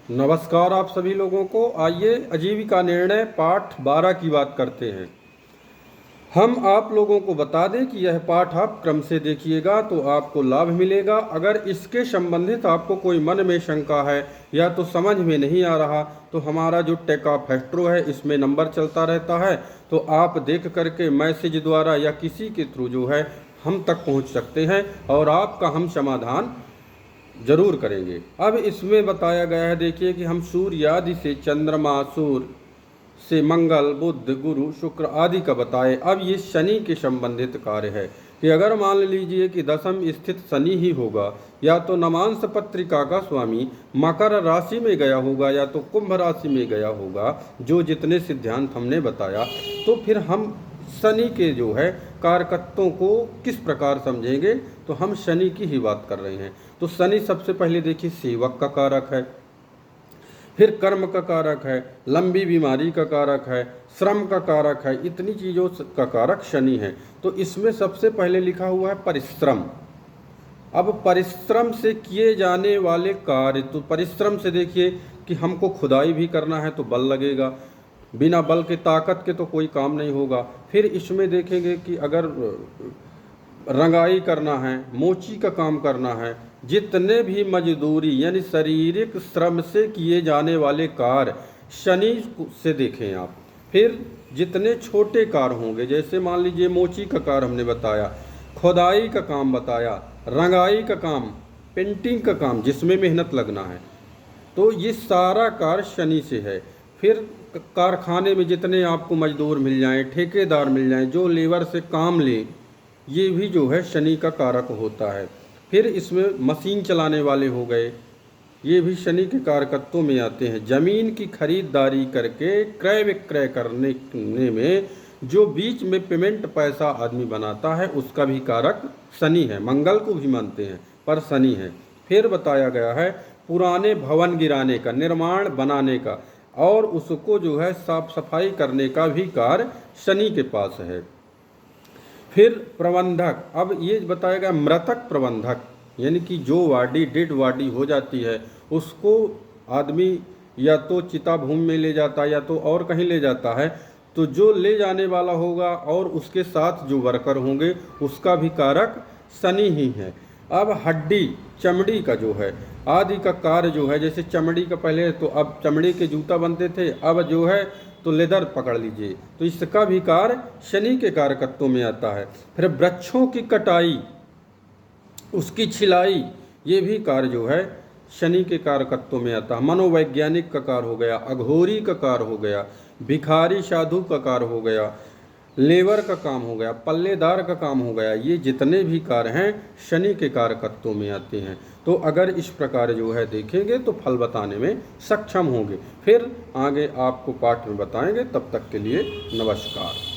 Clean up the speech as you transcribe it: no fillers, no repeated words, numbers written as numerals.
नमस्कार आप सभी लोगों को। आइए आजीविका निर्णय पाठ 12 की बात करते हैं। हम आप लोगों को बता दें कि यह पाठ आप क्रम से देखिएगा तो आपको लाभ मिलेगा। अगर इसके संबंधित आपको कोई मन में शंका है या तो समझ में नहीं आ रहा तो हमारा जो टेक ऑफ एस्ट्रो है इसमें नंबर चलता रहता है, तो आप देख करके मैसेज द्वारा या किसी के थ्रू जो है हम तक पहुंच सकते हैं और आपका हम समाधान जरूर करेंगे। अब इसमें बताया गया है, देखिए कि हम सूर्य आदि से चंद्रमा, सूर्य से मंगल, बुध, गुरु, शुक्र आदि का बताए। अब ये शनि के संबंधित कार्य है कि अगर मान लीजिए कि दशम स्थित शनि ही होगा या तो नवांश पत्रिका का स्वामी मकर राशि में गया होगा या तो कुंभ राशि में गया होगा, जो जितने सिद्धांत हमने बताया, तो फिर हम शनि के जो है कारकत्वों को किस प्रकार समझेंगे। तो हम शनि की ही बात कर रहे हैं। तो शनि सबसे पहले देखिए सेवक का कारक है, फिर कर्म का कारक है, लंबी बीमारी का कारक है, श्रम का कारक है, इतनी चीज़ों का कारक शनि है। तो इसमें सबसे पहले लिखा हुआ है परिश्रम। अब परिश्रम से किए जाने वाले कार्य, तो परिश्रम से देखिए कि हमको खुदाई भी करना है तो बल लगेगा, बिना बल के ताकत के तो कोई काम नहीं होगा। फिर इसमें देखेंगे कि अगर रंगाई करना है, मोची का काम करना है, जितने भी मजदूरी यानी शारीरिक श्रम से किए जाने वाले कार्य शनि से देखें आप। फिर जितने छोटे कार्य होंगे, जैसे मान लीजिए मोची का कार्य हमने बताया, खुदाई का काम बताया, रंगाई का काम, पेंटिंग का काम जिसमें मेहनत लगना है, तो ये सारा कार्य शनि से है। फिर कारखाने में जितने आपको मजदूर मिल जाएं, ठेकेदार मिल जाएं, जो लेबर से काम ले, ये भी जो है शनि का कारक होता है। फिर इसमें मशीन चलाने वाले हो गए, ये भी शनि के कारकत्वों में आते हैं। जमीन की खरीदारी करके क्रय विक्रय करने में जो बीच में पेमेंट पैसा आदमी बनाता है उसका भी कारक शनि है। मंगल को भी मानते हैं पर शनि है। फिर बताया गया है पुराने भवन गिराने का, निर्माण बनाने का और उसको जो है साफ सफाई करने का भी कार्य शनि के पास है। फिर प्रबंधक, अब ये बताया गया मृतक प्रबंधक, यानी कि जो वाडी डेड वाडी हो जाती है उसको आदमी या तो चिता भूमि में ले जाता है या तो और कहीं ले जाता है, तो जो ले जाने वाला होगा और उसके साथ जो वर्कर होंगे उसका भी कारक शनि ही है। अब हड्डी चमड़ी का जो है आदि का कार्य जो है, जैसे चमड़ी का पहले तो अब चमड़ी के जूता बनते थे, अब जो है तो लेदर पकड़ लीजिए, तो इसका भी कार्य शनि के कारकत्वों में आता है। फिर वृक्षों की कटाई, उसकी छिलाई, ये भी कार्य जो है शनि के कारकत्वों में आता है। मनोवैज्ञानिक का कार्य हो गया, अघोरी का कार्य हो गया, भिखारी साधु का कार्य हो गया, लेबर का काम हो गया, पल्लेदार का काम हो गया, ये जितने भी कार्य हैं शनि के कारकत्वों में आते हैं। तो अगर इस प्रकार जो है देखेंगे तो फल बताने में सक्षम होंगे। फिर आगे आपको पाठ में बताएंगे। तब तक के लिए नमस्कार।